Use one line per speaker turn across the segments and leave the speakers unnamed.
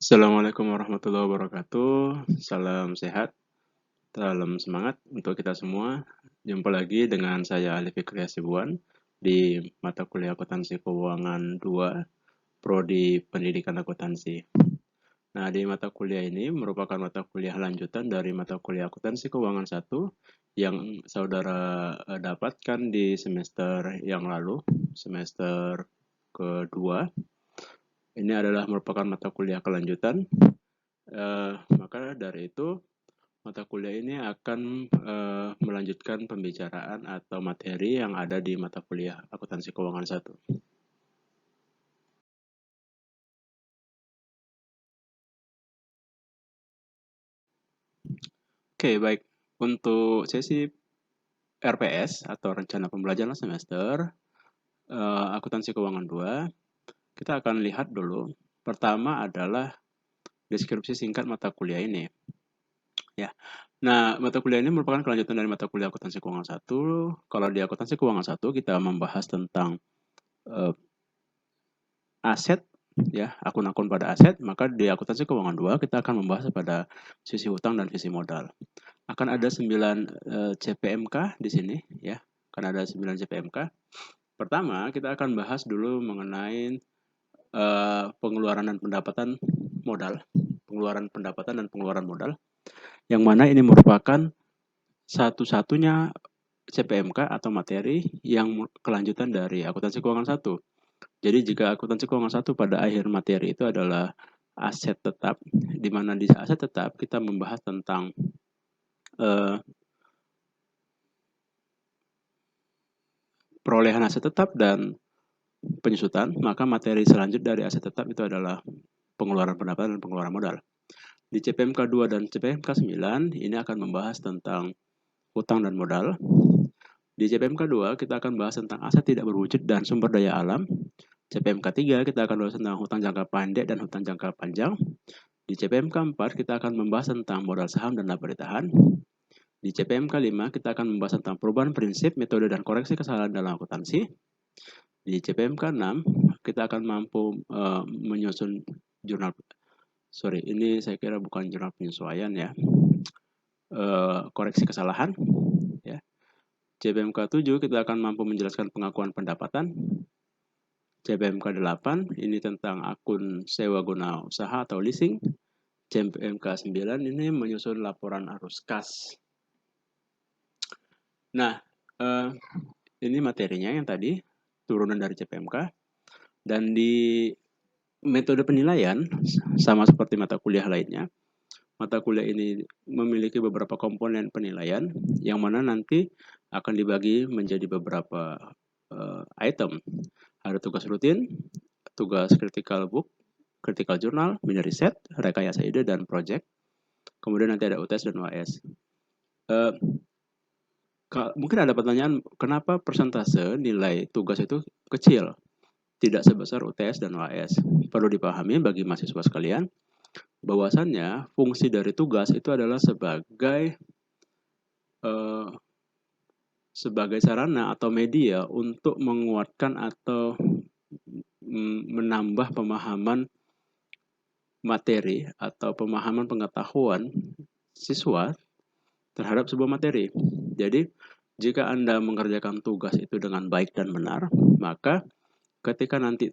Assalamualaikum warahmatullahi wabarakatuh. Salam sehat, salam semangat untuk kita semua. Jumpa lagi dengan saya Ali Fikri Hasibuan di mata kuliah Akuntansi Keuangan 2, Prodi Pendidikan Akuntansi. Nah, di mata kuliah ini merupakan mata kuliah lanjutan dari mata kuliah Akuntansi Keuangan 1 yang saudara dapatkan di semester yang lalu, semester kedua. Ini adalah merupakan mata kuliah kelanjutan. Maka dari itu mata kuliah ini akan melanjutkan pembicaraan atau materi yang ada di mata kuliah Akuntansi Keuangan 1. Oke, baik. Untuk sesi RPS atau Rencana Pembelajaran Semester Akuntansi Keuangan 2, kita akan lihat dulu. Pertama adalah deskripsi singkat mata kuliah ini. Ya. Nah, mata kuliah ini merupakan kelanjutan dari mata kuliah Akuntansi Keuangan 1. Kalau di Akuntansi Keuangan 1 kita membahas tentang aset, ya, akun-akun pada aset, maka di Akuntansi Keuangan 2 kita akan membahas pada sisi hutang dan sisi modal. Akan ada 9 CPMK di sini, ya. Akan ada 9 CPMK. Pertama, kita akan bahas dulu mengenai pengeluaran dan pendapatan modal, pengeluaran pendapatan dan pengeluaran modal, yang mana ini merupakan satu-satunya CPMK atau materi yang kelanjutan dari Akuntansi Keuangan 1. Jadi jika akuntansi keuangan 1 pada akhir materi itu adalah aset tetap, di mana di aset tetap kita membahas tentang perolehan aset tetap dan penyusutan, maka materi selanjutnya dari aset tetap itu adalah pengeluaran pendapatan dan pengeluaran modal. Di CPMK 2 dan CPMK 9 ini akan membahas tentang hutang dan modal. Di CPMK 2 kita akan bahas tentang aset tidak berwujud dan sumber daya alam. CPMK 3 kita akan bahas tentang hutang jangka pendek dan hutang jangka panjang. Di CPMK 4 kita akan membahas tentang modal saham dan laba ditahan. Di CPMK 5 kita akan membahas tentang perubahan prinsip, metode, dan koreksi kesalahan dalam akuntansi. Di CPMK 6 kita akan mampu menyusun jurnal. Ini saya kira bukan jurnal penyesuaian ya. Koreksi kesalahan. Ya. CPMK 7 kita akan mampu menjelaskan pengakuan pendapatan. CPMK 8 ini tentang akun sewa guna usaha atau leasing. CPMK 9 ini menyusun laporan arus kas. Nah, ini materinya yang tadi, turunan dari CPMK. Dan di metode penilaian, sama seperti mata kuliah lainnya, mata kuliah ini memiliki beberapa komponen penilaian, yang mana nanti akan dibagi menjadi beberapa item. Ada tugas rutin, tugas critical book, critical journal, mini riset, rekayasa ide, dan project. Kemudian nanti ada UTS dan UAS. Mungkin ada pertanyaan, kenapa persentase nilai tugas itu kecil, tidak sebesar UTS dan UAS? Perlu dipahami bagi mahasiswa sekalian, bahwasannya fungsi dari tugas itu adalah sebagai sarana atau media untuk menguatkan atau menambah pemahaman materi atau pemahaman pengetahuan siswa terhadap sebuah materi. Jadi, jika Anda mengerjakan tugas itu dengan baik dan benar, maka ketika nanti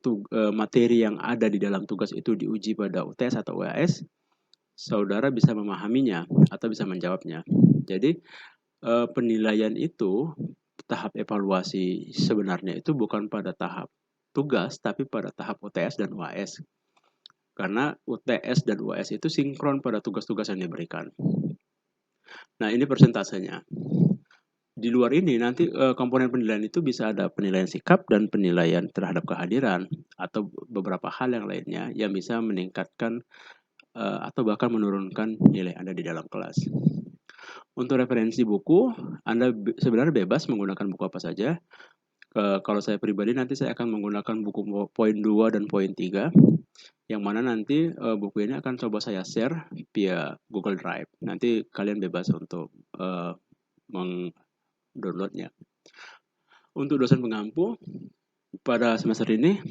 materi yang ada di dalam tugas itu diuji pada UTS atau UAS, saudara bisa memahaminya atau bisa menjawabnya. Jadi, penilaian itu, tahap evaluasi sebenarnya itu bukan pada tahap tugas, tapi pada tahap UTS dan UAS. Karena UTS dan UAS itu sinkron pada tugas-tugas yang diberikan. Nah, ini persentasenya. Di luar ini nanti komponen penilaian itu bisa ada penilaian sikap dan penilaian terhadap kehadiran atau beberapa hal yang lainnya yang bisa meningkatkan atau bahkan menurunkan nilai Anda di dalam kelas. Untuk referensi buku, Anda sebenarnya bebas menggunakan buku apa saja. Kalau saya pribadi nanti saya akan menggunakan buku poin 2 dan poin 3, yang mana nanti buku ini akan coba saya share via Google Drive. Nanti kalian bebas untuk downloadnya. Untuk dosen pengampu, pada semester ini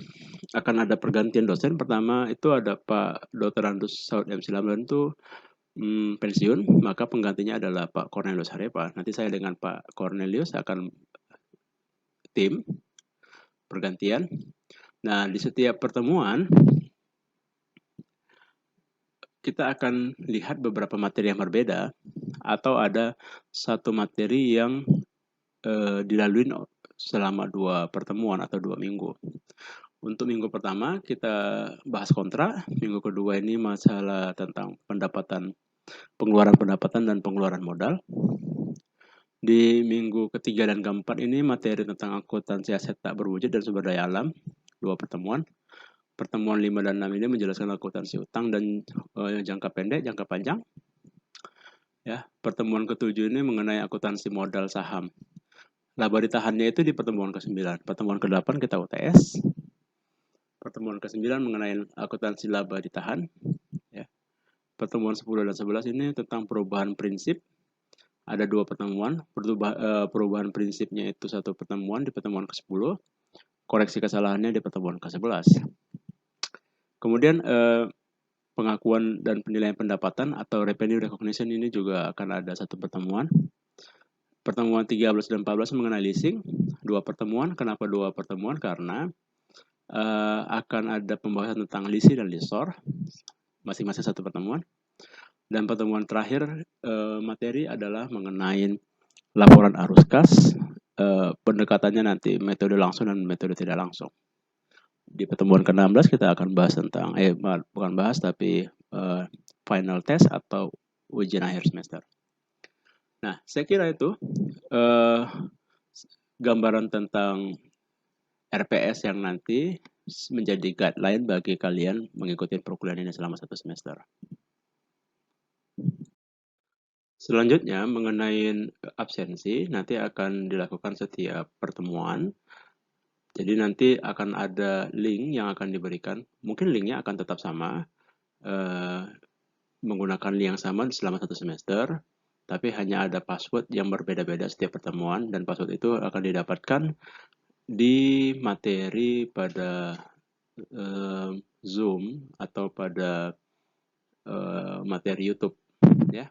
akan ada pergantian dosen. Pertama itu ada Pak Dr. Andus Saud M. Silamban itu pensiun, maka penggantinya adalah Pak Cornelius Harepa. Nanti saya dengan Pak Cornelius akan tim pergantian. Nah, di setiap pertemuan kita akan lihat beberapa materi yang berbeda, atau ada satu materi yang dilalui selama 2 pertemuan atau 2 minggu. Untuk minggu pertama kita bahas kontrak, minggu kedua ini masalah tentang pengeluaran pendapatan dan pengeluaran modal. Di minggu ketiga dan keempat ini materi tentang akuntansi aset tak berwujud dan sumber daya alam, 2 pertemuan. Pertemuan 5 dan 6 ini menjelaskan akuntansi utang dan jangka pendek, jangka panjang. Ya, pertemuan ke-7 ini mengenai akuntansi modal saham. Laba ditahannya itu di pertemuan ke-9. Pertemuan ke-8 kita UTS. Pertemuan ke-9 mengenai akuntansi laba ditahan. Ya. Pertemuan 10 dan 11 ini tentang perubahan prinsip. Ada 2 pertemuan. Perubahan prinsipnya itu 1 pertemuan di pertemuan ke-10. Koreksi kesalahannya di pertemuan ke-11. Kemudian pengakuan dan penilaian pendapatan atau revenue recognition ini juga akan ada 1 pertemuan. Pertemuan 13 dan 14 mengenai leasing, 2 pertemuan. Kenapa 2 pertemuan? Karena akan ada pembahasan tentang leasing dan lessor, masing-masing 1 pertemuan. Dan pertemuan terakhir materi adalah mengenai laporan arus kas, pendekatannya nanti metode langsung dan metode tidak langsung. Di pertemuan ke-16 kita akan bahas tentang, bukan bahas tapi final test atau ujian akhir semester. Nah, saya kira itu gambaran tentang RPS yang nanti menjadi guideline bagi kalian mengikuti perkuliahan ini selama 1 semester. Selanjutnya mengenai absensi, nanti akan dilakukan setiap pertemuan. Jadi nanti akan ada link yang akan diberikan. Mungkin linknya akan tetap sama, menggunakan link yang sama selama 1 semester, tapi hanya ada password yang berbeda-beda setiap pertemuan, dan password itu akan didapatkan di materi pada Zoom atau pada materi YouTube, ya.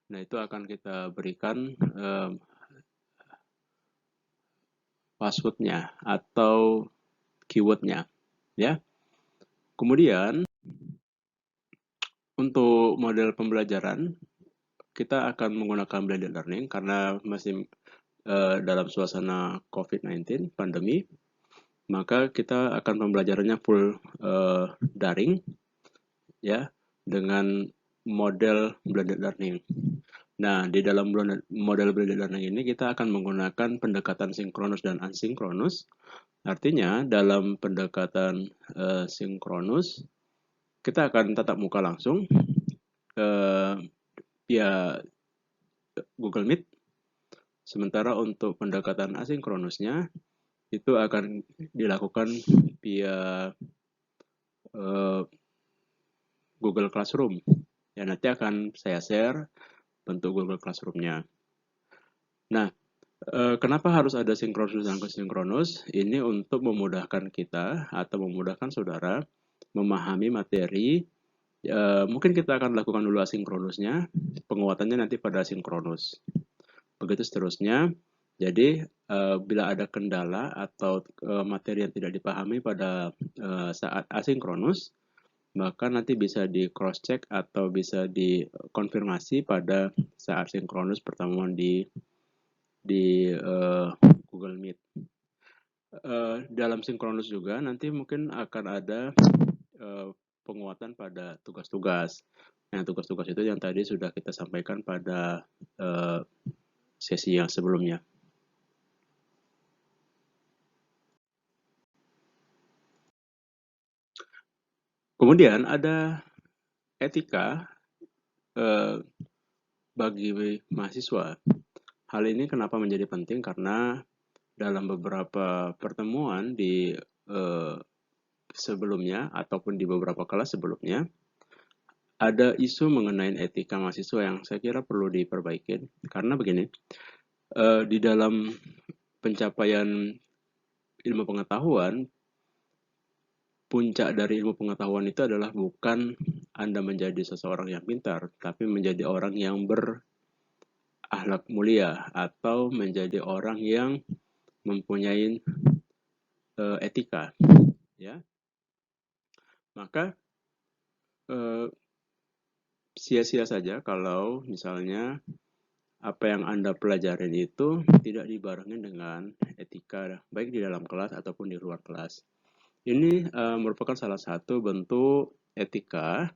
Nah, itu akan kita berikan passwordnya atau keywordnya, ya. Kemudian untuk model pembelajaran kita akan menggunakan blended learning karena masih dalam suasana COVID-19 pandemi, maka kita akan pembelajarannya full daring, ya, dengan model blended learning. Nah, di dalam model blended learning ini kita akan menggunakan pendekatan sinkronus dan asinkronus. Artinya dalam pendekatan sinkronus kita akan tatap muka langsung via Google Meet. Sementara untuk pendekatan asinkronusnya itu akan dilakukan via Google Classroom. Ya, nanti akan saya share bentuk Google Classroom-nya. Nah, kenapa harus ada sinkronus dan asinkronus? Ini untuk memudahkan kita atau memudahkan saudara memahami materi. Mungkin kita akan lakukan dulu asinkronusnya, penguatannya nanti pada sinkronus. Begitu seterusnya. Jadi bila ada kendala atau materi yang tidak dipahami pada saat asinkronus, maka nanti bisa di cross check atau bisa dikonfirmasi pada saat sinkronus pertemuan di Google Meet. Dalam sinkronus juga nanti mungkin akan ada penguatan pada tugas-tugas. Nah, tugas-tugas itu yang tadi sudah kita sampaikan pada sesi yang sebelumnya. Kemudian ada etika bagi mahasiswa. Hal ini kenapa menjadi penting? Karena dalam beberapa pertemuan di sebelumnya ataupun di beberapa kelas sebelumnya ada isu mengenai etika mahasiswa yang saya kira perlu diperbaiki. Karena begini, di dalam pencapaian ilmu pengetahuan, puncak dari ilmu pengetahuan itu adalah bukan Anda menjadi seseorang yang pintar, tapi menjadi orang yang berakhlak mulia atau menjadi orang yang mempunyai etika, ya. Maka sia-sia saja kalau misalnya apa yang Anda pelajarin itu tidak dibarengi dengan etika, baik di dalam kelas ataupun di luar kelas. Ini merupakan salah satu bentuk etika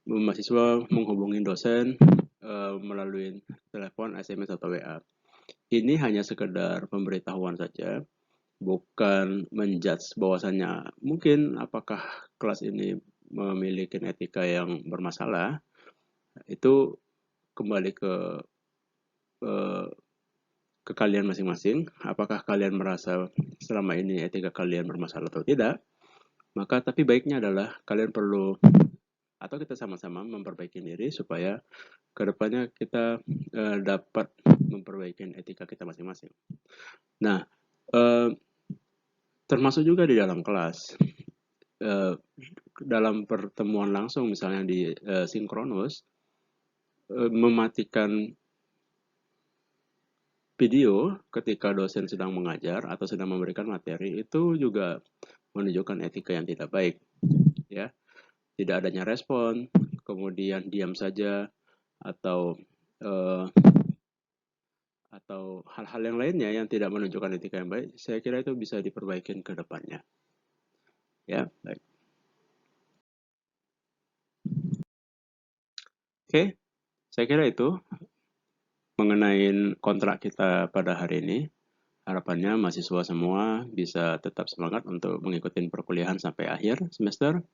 mahasiswa menghubungi dosen melalui telepon, SMS, atau WA. Ini hanya sekedar pemberitahuan saja, bukan menjudge bahwasannya mungkin apakah kelas ini memiliki etika yang bermasalah. Itu kembali ke kalian masing-masing. Apakah kalian merasa selama ini etika kalian bermasalah atau tidak? Maka tapi baiknya adalah kalian perlu atau kita sama-sama memperbaiki diri supaya kedepannya kita dapat memperbaiki etika kita masing-masing. Nah, termasuk juga di dalam kelas, dalam pertemuan langsung misalnya di sinkronus, mematikan video ketika dosen sedang mengajar atau sedang memberikan materi itu juga menunjukkan etika yang tidak baik, ya. Tidak adanya respon, kemudian diam saja, atau hal-hal yang lainnya yang tidak menunjukkan etika yang baik, saya kira itu bisa diperbaiki ke depannya. Ya, baik. Oke, saya kira itu mengenai kontrak kita pada hari ini. Harapannya mahasiswa semua bisa tetap semangat untuk mengikuti perkuliahan sampai akhir semester.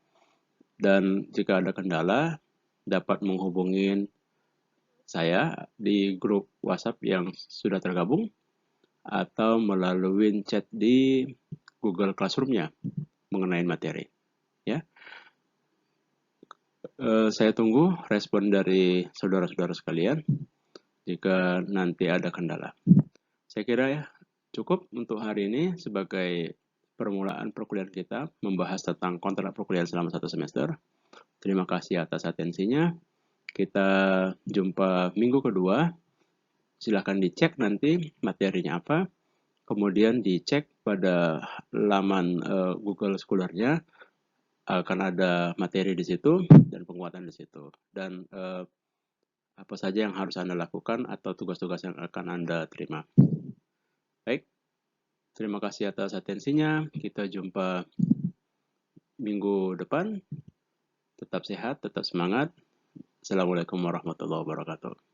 Dan jika ada kendala, dapat menghubungi saya di grup WhatsApp yang sudah tergabung atau melalui chat di Google Classroom-nya mengenai materi. Ya, saya tunggu respon dari saudara-saudara sekalian jika nanti ada kendala. Saya kira ya cukup untuk hari ini sebagai permulaan perkuliahan kita membahas tentang kontrak perkuliahan selama 1 semester. Terima kasih atas atensinya. Kita jumpa minggu kedua. Silahkan dicek nanti materinya apa. Kemudian dicek pada laman Google Scholar-nya, akan ada materi di situ dan penguatan di situ. Dan apa saja yang harus Anda lakukan atau tugas-tugas yang akan Anda terima. Baik, terima kasih atas atensinya. Kita jumpa minggu depan. Tetap sehat, tetap semangat. Assalamualaikum warahmatullahi wabarakatuh.